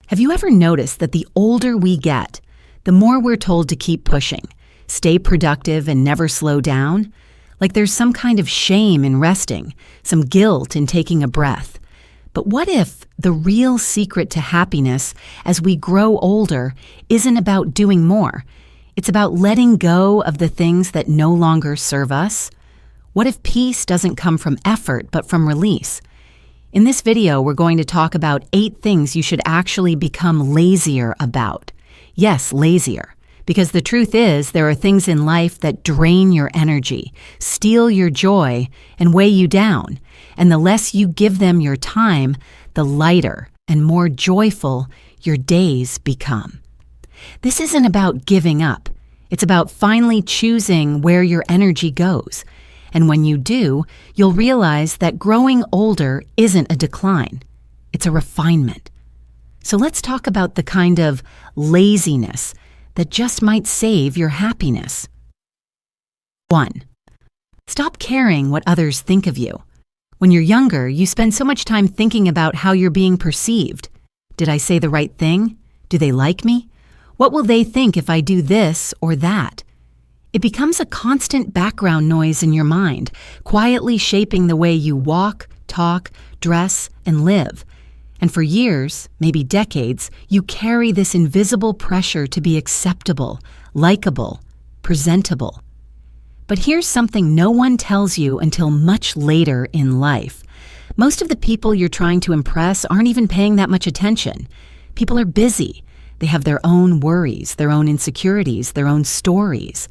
Have you ever noticed that the older we get, the more we're told to keep pushing, stay productive and never slow down? Like there's some kind of shame in resting, some guilt in taking a breath. But what if the real secret to happiness as we grow older isn't about doing more? It's about letting go of the things that no longer serve us. What if peace doesn't come from effort but from release? In this video, we're going to talk about 8 things you should actually become lazier about. Yes, lazier. Because the truth is, there are things in life that drain your energy, steal your joy, and weigh you down. And the less you give them your time, the lighter and more joyful your days become. This isn't about giving up. It's about finally choosing where your energy goes. And when you do, you'll realize that growing older isn't a decline. It's a refinement. So let's talk about the kind of laziness that just might save your happiness. 1. Stop caring what others think of you. When you're younger, you spend so much time thinking about how you're being perceived. Did I say the right thing? Do they like me? What will they think if I do this or that? It becomes a constant background noise in your mind, quietly shaping the way you walk, talk, dress, and live. And for years, maybe decades, you carry this invisible pressure to be acceptable, likable, presentable. But here's something no one tells you until much later in life. Most of the people you're trying to impress aren't even paying that much attention. People are busy. They have their own worries, their own insecurities, their own stories.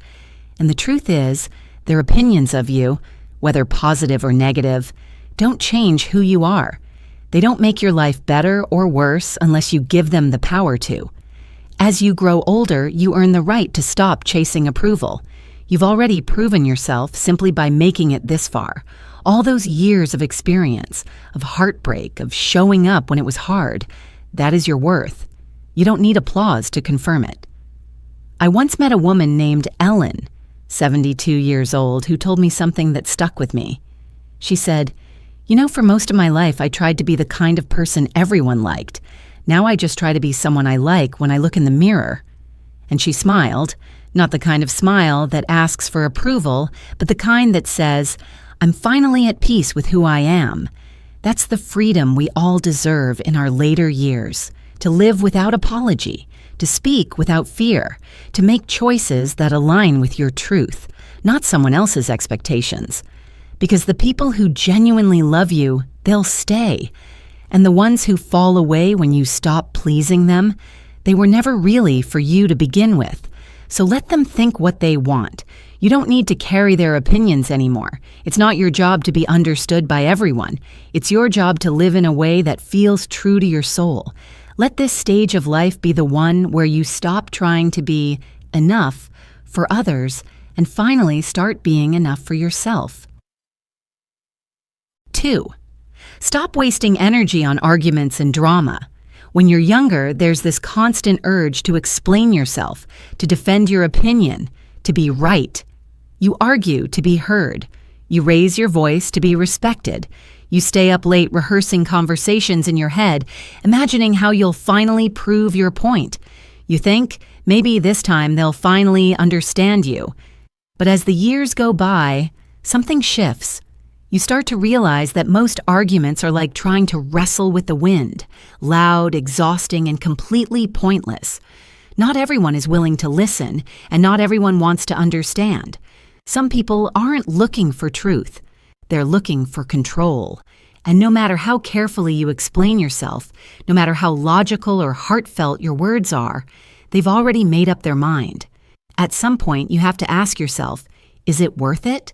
And the truth is, their opinions of you, whether positive or negative, don't change who you are. They don't make your life better or worse unless you give them the power to. As you grow older, you earn the right to stop chasing approval. You've already proven yourself simply by making it this far. All those years of experience, of heartbreak, of showing up when it was hard, that is your worth. You don't need applause to confirm it. I once met a woman named Ellen, 72 years old, who told me something that stuck with me. She said, for most of my life, I tried to be the kind of person everyone liked. Now I just try to be someone I like when I look in the mirror. And she smiled, not the kind of smile that asks for approval, but the kind that says, I'm finally at peace with who I am. That's the freedom we all deserve in our later years, to live without apology, to speak without fear, to make choices that align with your truth, not someone else's expectations. Because the people who genuinely love you, they'll stay. And the ones who fall away when you stop pleasing them, they were never really for you to begin with. So let them think what they want. You don't need to carry their opinions anymore. It's not your job to be understood by everyone. It's your job to live in a way that feels true to your soul. Let this stage of life be the one where you stop trying to be enough for others and finally start being enough for yourself. 2. Stop wasting energy on arguments and drama. When you're younger, there's this constant urge to explain yourself, to defend your opinion, to be right. You argue to be heard. You raise your voice to be respected. You stay up late rehearsing conversations in your head, imagining how you'll finally prove your point. You think, maybe this time they'll finally understand you. But as the years go by, something shifts. You start to realize that most arguments are like trying to wrestle with the wind, loud, exhausting, and completely pointless. Not everyone is willing to listen, and not everyone wants to understand. Some people aren't looking for truth. They're looking for control. And no matter how carefully you explain yourself, no matter how logical or heartfelt your words are, they've already made up their mind. At some point, you have to ask yourself, is it worth it?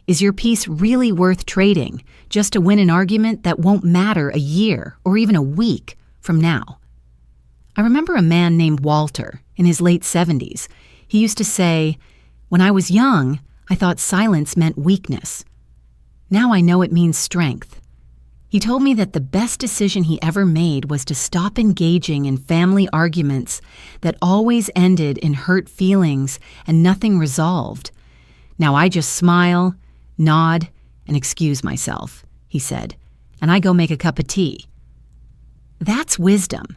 Is your peace really worth trading just to win an argument that won't matter a year or even a week from now? I remember a man named Walter in his late 70s. He used to say, when I was young, I thought silence meant weakness. Now I know it means strength. He told me that the best decision he ever made was to stop engaging in family arguments that always ended in hurt feelings and nothing resolved. Now I just smile, nod, and excuse myself, he said, and I go make a cup of tea. That's wisdom.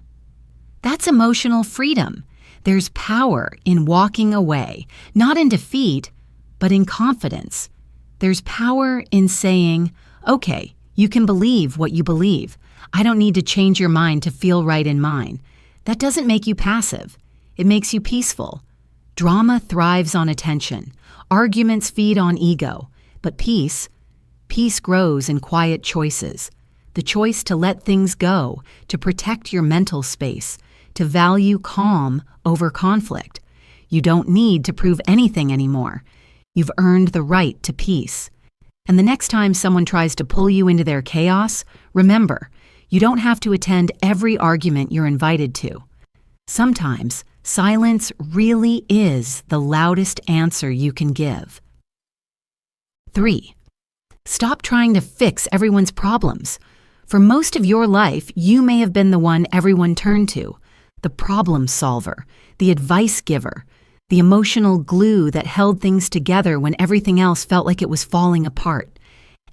That's emotional freedom. There's power in walking away, not in defeat, but in confidence. There's power in saying, okay, you can believe what you believe. I don't need to change your mind to feel right in mine. That doesn't make you passive. It makes you peaceful. Drama thrives on attention. Arguments feed on ego. But peace grows in quiet choices. The choice to let things go, to protect your mental space, to value calm over conflict. You don't need to prove anything anymore. You've earned the right to peace. And the next time someone tries to pull you into their chaos, remember, you don't have to attend every argument you're invited to. Sometimes, silence really is the loudest answer you can give. 3. Stop trying to fix everyone's problems. For most of your life, you may have been the one everyone turned to, the problem solver, the advice giver, the emotional glue that held things together when everything else felt like it was falling apart.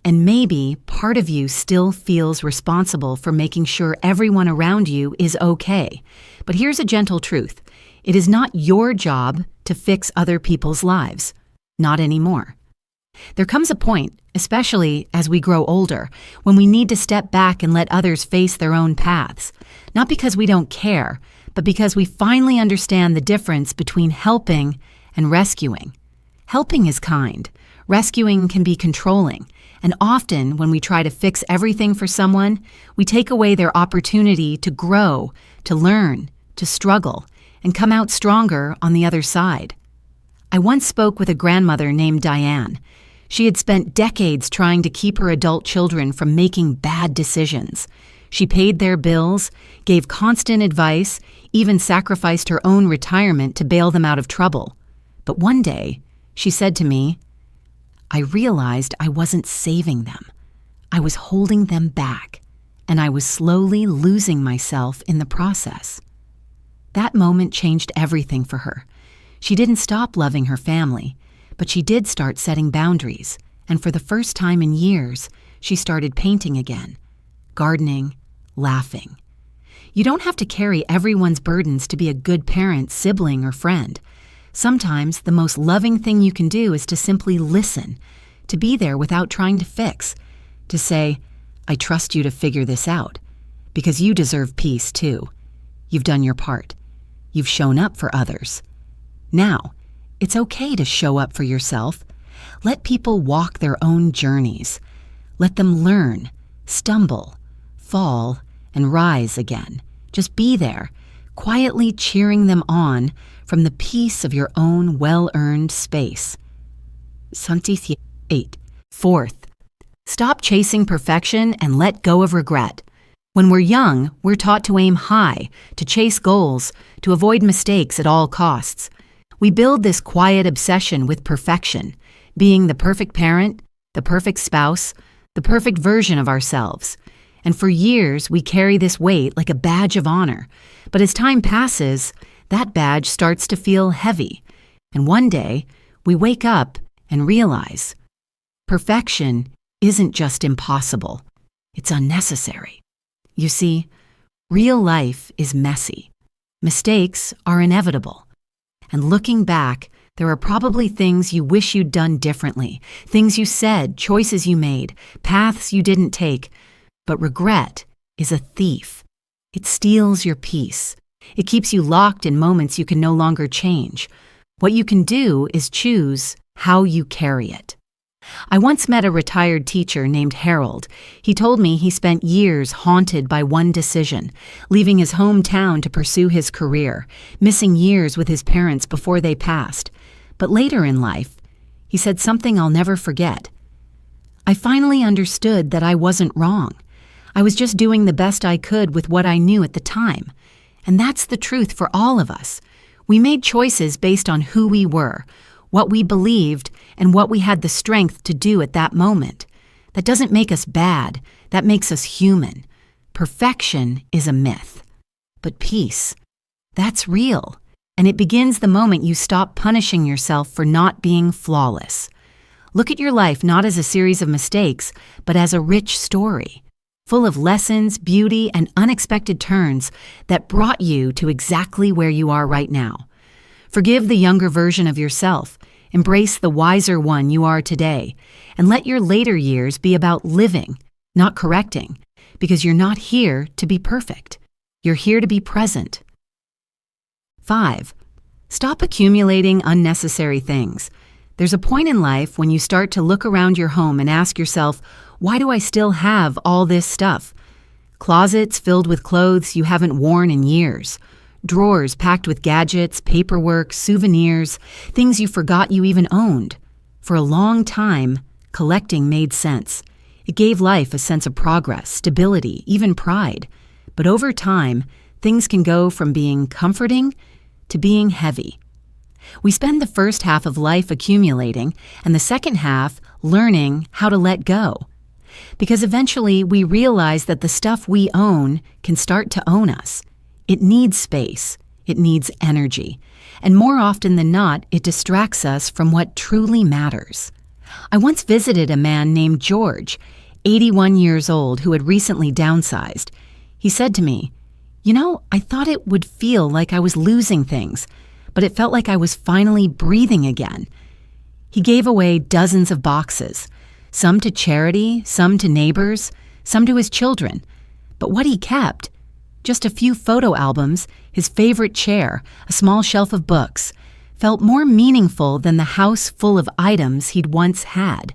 And maybe part of you still feels responsible for making sure everyone around you is okay. But here's a gentle truth. It is not your job to fix other people's lives. Not anymore. There comes a point, especially as we grow older, when we need to step back and let others face their own paths. Not because we don't care, but because we finally understand the difference between helping and rescuing. Helping is kind. Rescuing can be controlling. And often, when we try to fix everything for someone, we take away their opportunity to grow, to learn, to struggle, and come out stronger on the other side. I once spoke with a grandmother named Diane. She had spent decades trying to keep her adult children from making bad decisions. She paid their bills, gave constant advice, even sacrificed her own retirement to bail them out of trouble. But one day, she said to me, I realized I wasn't saving them. I was holding them back, and I was slowly losing myself in the process. That moment changed everything for her. She didn't stop loving her family, but she did start setting boundaries, and for the first time in years, she started painting again, gardening, laughing. You don't have to carry everyone's burdens to be a good parent, sibling, or friend. Sometimes the most loving thing you can do is to simply listen, to be there without trying to fix, to say, I trust you to figure this out, because you deserve peace too. You've done your part. You've shown up for others. Now, it's okay to show up for yourself. Let people walk their own journeys. Let them learn, stumble, fall, and rise again. Just be there, quietly cheering them on from the peace of your own well-earned space. 8. Fourth, stop chasing perfection and let go of regret. When we're young, we're taught to aim high, to chase goals, to avoid mistakes at all costs. We build this quiet obsession with perfection, being the perfect parent, the perfect spouse, the perfect version of ourselves. And for years, we carry this weight like a badge of honor. But as time passes, that badge starts to feel heavy. And one day, we wake up and realize perfection isn't just impossible, it's unnecessary. You see, real life is messy. Mistakes are inevitable. And looking back, there are probably things you wish you'd done differently, things you said, choices you made, paths you didn't take. But regret is a thief. It steals your peace. It keeps you locked in moments you can no longer change. What you can do is choose how you carry it. I once met a retired teacher named Harold. He told me he spent years haunted by one decision, leaving his hometown to pursue his career, missing years with his parents before they passed. But later in life, he said something I'll never forget. I finally understood that I wasn't wrong. I was just doing the best I could with what I knew at the time. And that's the truth for all of us. We made choices based on who we were, what we believed, and what we had the strength to do at that moment. That doesn't make us bad. That makes us human. Perfection is a myth. But peace, that's real. And it begins the moment you stop punishing yourself for not being flawless. Look at your life not as a series of mistakes, but as a rich story. full of lessons, beauty, and unexpected turns that brought you to exactly where you are right now. Forgive the younger version of yourself, embrace the wiser one you are today, and let your later years be about living, not correcting, because you're not here to be perfect. You're here to be present. 5. Stop accumulating unnecessary things. There's a point in life when you start to look around your home and ask yourself, why do I still have all this stuff? Closets filled with clothes you haven't worn in years. Drawers packed with gadgets, paperwork, souvenirs, things you forgot you even owned. For a long time, collecting made sense. It gave life a sense of progress, stability, even pride. But over time, things can go from being comforting to being heavy. We spend the first half of life accumulating and the second half learning how to let go. Because eventually we realize that the stuff we own can start to own us. It needs space, it needs energy, and more often than not, it distracts us from what truly matters. I once visited a man named George, 81 years old, who had recently downsized. He said to me, I thought it would feel like I was losing things, but it felt like I was finally breathing again. He gave away dozens of boxes, some to charity, some to neighbors, some to his children. But what he kept, just a few photo albums, his favorite chair, a small shelf of books, felt more meaningful than the house full of items he'd once had.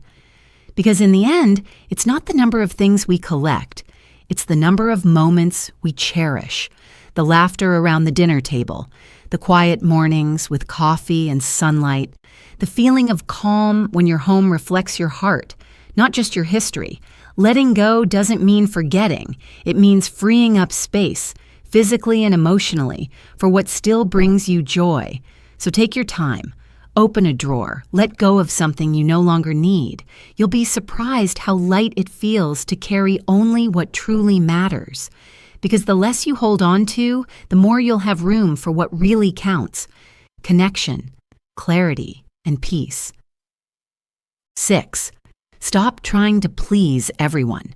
Because in the end, it's not the number of things we collect, it's the number of moments we cherish, the laughter around the dinner table, the quiet mornings with coffee and sunlight, the feeling of calm when your home reflects your heart, not just your history. Letting go doesn't mean forgetting. It means freeing up space, physically and emotionally, for what still brings you joy. So take your time. Open a drawer. Let go of something you no longer need. You'll be surprised how light it feels to carry only what truly matters. Because the less you hold on to, the more you'll have room for what really counts: connection, clarity, and peace. 6. Stop trying to please everyone.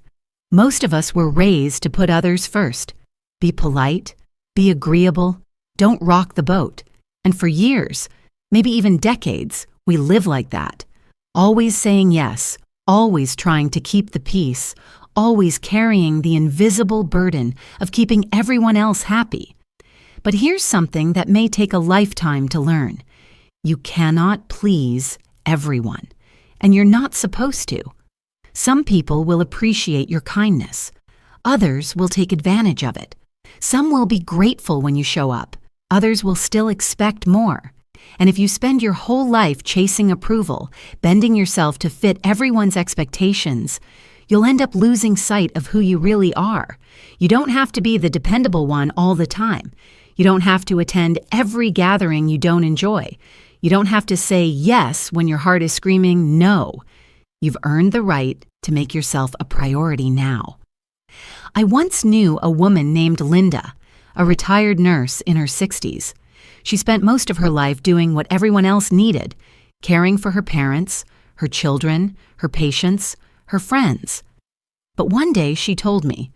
Most of us were raised to put others first. Be polite, be agreeable, don't rock the boat. And for years, maybe even decades, we live like that. Always saying yes, always trying to keep the peace, always carrying the invisible burden of keeping everyone else happy. But here's something that may take a lifetime to learn. You cannot please everyone, and you're not supposed to. Some people will appreciate your kindness. Others will take advantage of it. Some will be grateful when you show up. Others will still expect more. And if you spend your whole life chasing approval, bending yourself to fit everyone's expectations, you'll end up losing sight of who you really are. You don't have to be the dependable one all the time. You don't have to attend every gathering you don't enjoy. You don't have to say yes when your heart is screaming no. You've earned the right to make yourself a priority now. I once knew a woman named Linda, a retired nurse in her 60s. She spent most of her life doing what everyone else needed, caring for her parents, her children, her patients, her friends. But one day she told me,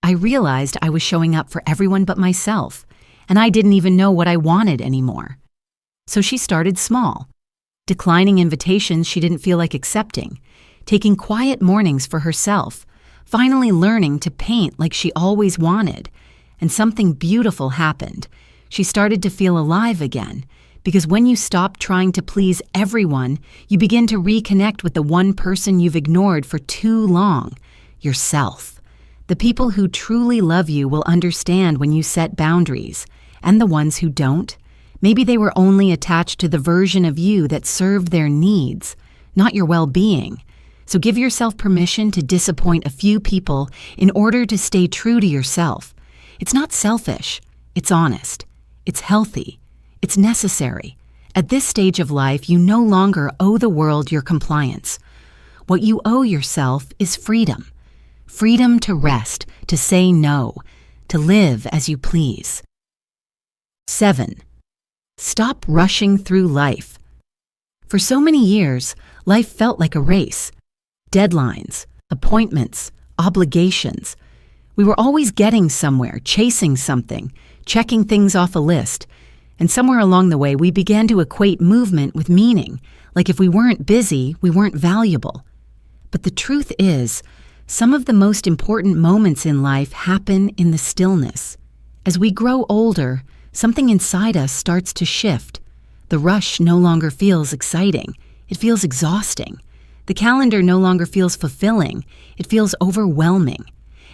I realized I was showing up for everyone but myself, and I didn't even know what I wanted anymore. So she started small, declining invitations she didn't feel like accepting, taking quiet mornings for herself, finally learning to paint like she always wanted. And something beautiful happened. She started to feel alive again, because when you stop trying to please everyone, you begin to reconnect with the one person you've ignored for too long, yourself. The people who truly love you will understand when you set boundaries, and the ones who don't, maybe they were only attached to the version of you that served their needs, not your well-being. So give yourself permission to disappoint a few people in order to stay true to yourself. It's not selfish, it's honest, it's healthy, it's necessary. At this stage of life, you no longer owe the world your compliance. What you owe yourself is freedom. Freedom to rest, to say no, to live as you please. 7. Stop rushing through life. For so many years, life felt like a race. Deadlines, appointments, obligations. We were always getting somewhere, chasing something, checking things off a list. And somewhere along the way, we began to equate movement with meaning, like if we weren't busy, we weren't valuable. But the truth is, some of the most important moments in life happen in the stillness. As we grow older, something inside us starts to shift. The rush no longer feels exciting. It feels exhausting. The calendar no longer feels fulfilling. It feels overwhelming.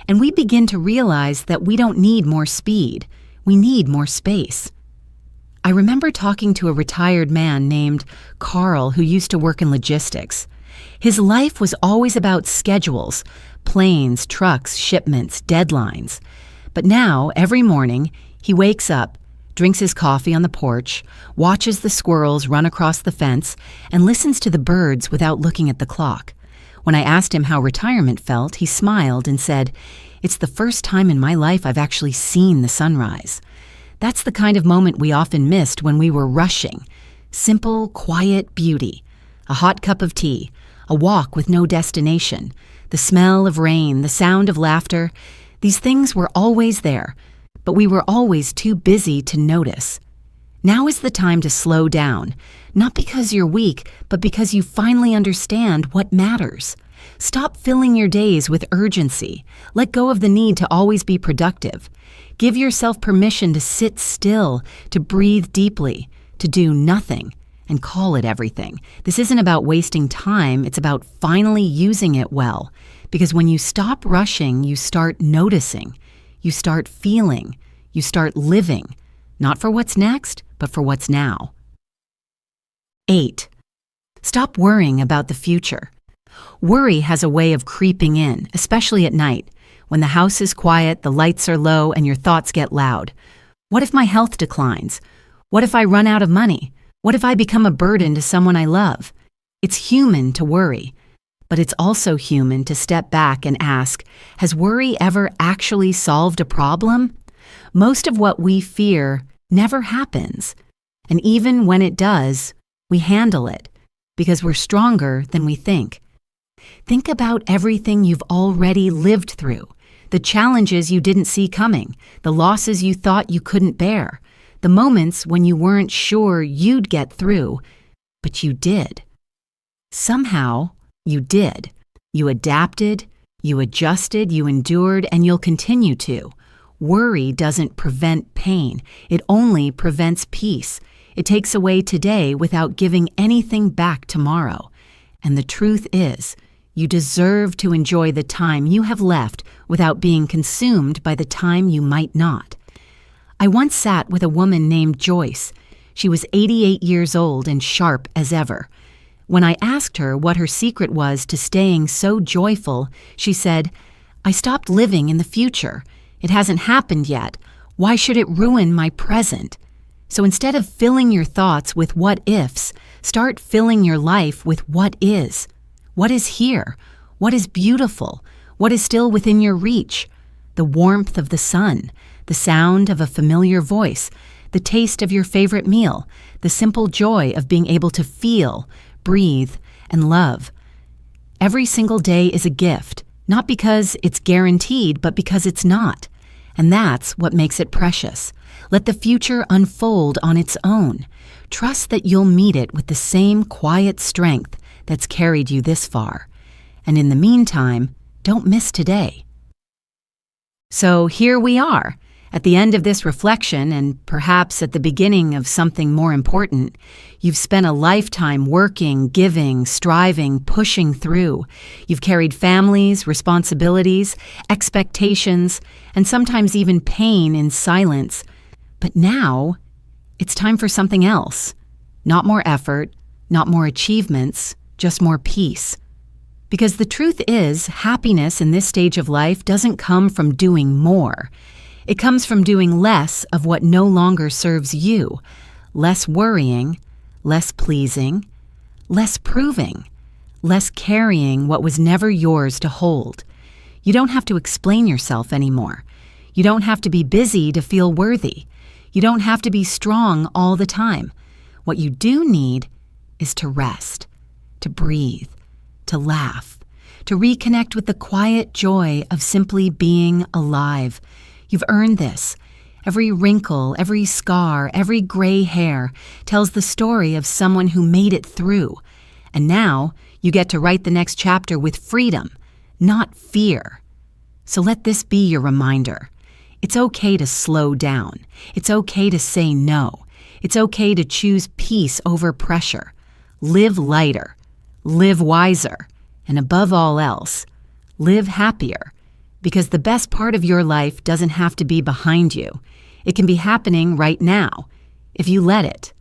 And we begin to realize that we don't need more speed. We need more space. I remember talking to a retired man named Carl who used to work in logistics. His life was always about schedules, planes, trucks, shipments, deadlines. But now, every morning, he wakes up, drinks his coffee on the porch, watches the squirrels run across the fence, and listens to the birds without looking at the clock. When I asked him how retirement felt, he smiled and said, "It's the first time in my life I've actually seen the sunrise." That's the kind of moment we often missed when we were rushing. Simple, quiet beauty. A hot cup of tea. A walk with no destination. The smell of rain, the sound of laughter. These things were always there, but we were always too busy to notice. Now is the time to slow down, not because you're weak, but because you finally understand what matters. Stop filling your days with urgency. Let go of the need to always be productive. Give yourself permission to sit still, to breathe deeply, to do nothing, and call it everything. This isn't about wasting time, it's about finally using it well. Because when you stop rushing, you start noticing, you start feeling, you start living, not for what's next, but for what's now. 8. Stop worrying about the future. Worry has a way of creeping in, especially at night. When the house is quiet, the lights are low, and your thoughts get loud. What if my health declines? What if I run out of money? What if I become a burden to someone I love? It's human to worry, but it's also human to step back and ask, has worry ever actually solved a problem? Most of what we fear never happens, and even when it does, we handle it because we're stronger than we think. Think about everything you've already lived through. The challenges you didn't see coming, the losses you thought you couldn't bear, the moments when you weren't sure you'd get through, but you did. Somehow, you did. You adapted, you adjusted, you endured, and you'll continue to. Worry doesn't prevent pain. It only prevents peace. It takes away today without giving anything back tomorrow. And the truth is, you deserve to enjoy the time you have left without being consumed by the time you might not. I once sat with a woman named Joyce. She was 88 years old and sharp as ever. When I asked her what her secret was to staying so joyful, she said, "I stopped living in the future. It hasn't happened yet. Why should it ruin my present?" So instead of filling your thoughts with what ifs, start filling your life with what is. What is here? What is beautiful? What is still within your reach? The warmth of the sun, the sound of a familiar voice, the taste of your favorite meal, the simple joy of being able to feel, breathe, and love. Every single day is a gift, not because it's guaranteed, but because it's not. And that's what makes it precious. Let the future unfold on its own. Trust that you'll meet it with the same quiet strength that's carried you this far. And in the meantime, don't miss today. So here we are, at the end of this reflection, and perhaps at the beginning of something more important. You've spent a lifetime working, giving, striving, pushing through. You've carried families, responsibilities, expectations, and sometimes even pain in silence. But now, it's time for something else. Not more effort, not more achievements, just more peace. Because the truth is, happiness in this stage of life doesn't come from doing more. It comes from doing less of what no longer serves you. Less worrying, less pleasing, less proving, less carrying what was never yours to hold. You don't have to explain yourself anymore. You don't have to be busy to feel worthy. You don't have to be strong all the time. What you do need is to rest, to breathe, to laugh, to reconnect with the quiet joy of simply being alive. You've earned this. Every wrinkle, every scar, every gray hair tells the story of someone who made it through. And now you get to write the next chapter with freedom, not fear. So let this be your reminder. It's okay to slow down. It's okay to say no. It's okay to choose peace over pressure. Live lighter. Live wiser. And above all else, live happier. Because the best part of your life doesn't have to be behind you. It can be happening right now, if you let it.